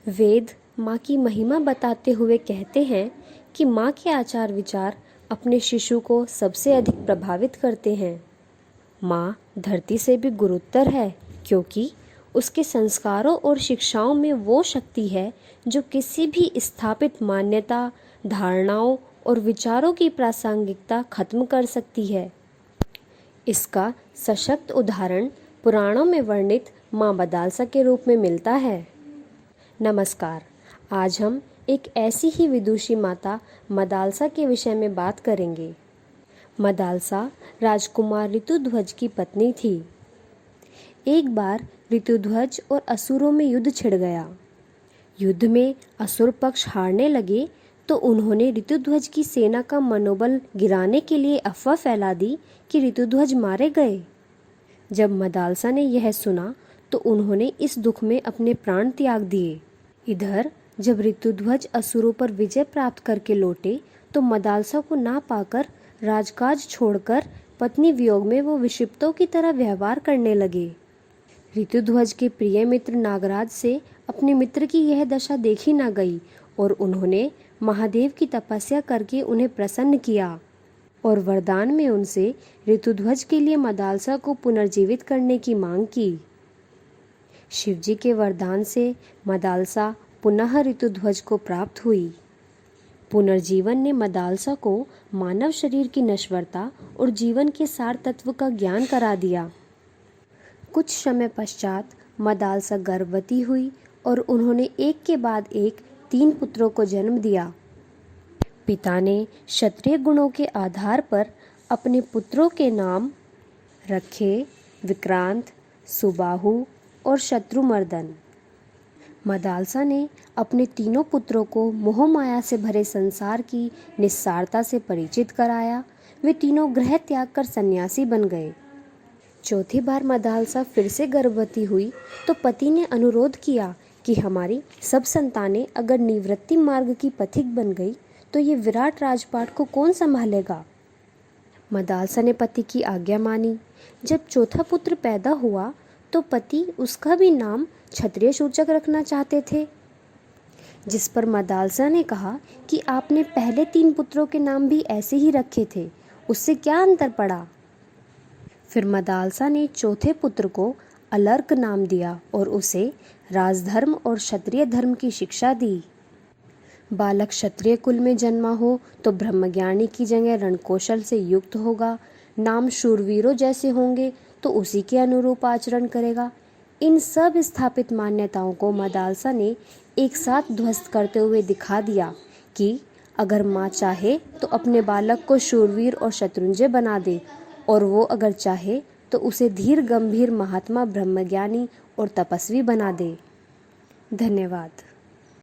वेद माँ की महिमा बताते हुए कहते हैं कि माँ के आचार विचार अपने शिशु को सबसे अधिक प्रभावित करते हैं। माँ धरती से भी गुरुतर है, क्योंकि उसके संस्कारों और शिक्षाओं में वो शक्ति है जो किसी भी स्थापित मान्यता, धारणाओं और विचारों की प्रासंगिकता खत्म कर सकती है। इसका सशक्त उदाहरण पुराणों में वर्णित माँ मदालसा के रूप में मिलता है। नमस्कार, आज हम एक ऐसी ही विदुषी माता मदालसा के विषय में बात करेंगे। मदालसा राजकुमार ऋतुध्वज की पत्नी थी। एक बार ऋतुध्वज और असुरों में युद्ध छिड़ गया। युद्ध में असुर पक्ष हारने लगे तो उन्होंने ऋतुध्वज की सेना का मनोबल गिराने के लिए अफवाह फैला दी कि ऋतुध्वज मारे गए। जब मदालसा ने यह सुना तो उन्होंने इस दुख में अपने प्राण त्याग दिए। इधर जब ऋतुध्वज असुरों पर विजय प्राप्त करके लौटे तो मदालसा को ना पाकर राजकाज छोड़कर पत्नी वियोग में वो विक्षिप्तों की तरह व्यवहार करने लगे। ऋतुध्वज के प्रिय मित्र नागराज से अपने मित्र की यह दशा देखी ना गई और उन्होंने महादेव की तपस्या करके उन्हें प्रसन्न किया और वरदान में उनसे ऋतुध्वज के लिए मदालसा को पुनर्जीवित करने की मांग की। शिवजी के वरदान से मदालसा पुनः ऋतुध्वज को प्राप्त हुई। पुनर्जीवन ने मदालसा को मानव शरीर की नश्वरता और जीवन के सार तत्व का ज्ञान करा दिया। कुछ समय पश्चात मदालसा गर्भवती हुई और उन्होंने एक के बाद एक 3 पुत्रों को जन्म दिया। पिता ने क्षत्रिय गुणों के आधार पर अपने पुत्रों के नाम रखे विक्रांत, सुबाहु और शत्रुमर्दन। मदालसा ने अपने तीनों पुत्रों को मोह माया से भरे संसार की निस्सारता से परिचित कराया। वे तीनों गृह त्याग कर सन्यासी बन गए। चौथी बार मदालसा फिर से गर्भवती हुई तो पति ने अनुरोध किया कि हमारी सब संतानें अगर निवृत्ति मार्ग की पथिक बन गई तो ये विराट राजपाट को कौन संभालेगा। मदालसा ने पति की आज्ञा मानी। जब चौथा पुत्र पैदा हुआ तो पति उसका भी नाम क्षत्रिय सूचक रखना चाहते थे, जिस पर मदालसा ने कहा कि आपने पहले 3 पुत्रों के नाम भी ऐसे ही रखे थे, उससे क्या अंतर पड़ा। फिर मदालसा ने चौथे पुत्र को अलर्क नाम दिया और उसे राजधर्म और क्षत्रिय धर्म की शिक्षा दी। बालक क्षत्रिय कुल में जन्मा हो तो ब्रह्मज्ञानी की जगह रणकौशल से युक्त होगा। नाम शूरवीरों जैसे होंगे तो उसी के अनुरूप आचरण करेगा। इन सब स्थापित मान्यताओं को मदालसा ने एक साथ ध्वस्त करते हुए दिखा दिया कि अगर माँ चाहे तो अपने बालक को शूरवीर और शत्रुंजय बना दे और वो अगर चाहे तो उसे धीर गंभीर महात्मा ब्रह्मज्ञानी और तपस्वी बना दे। धन्यवाद।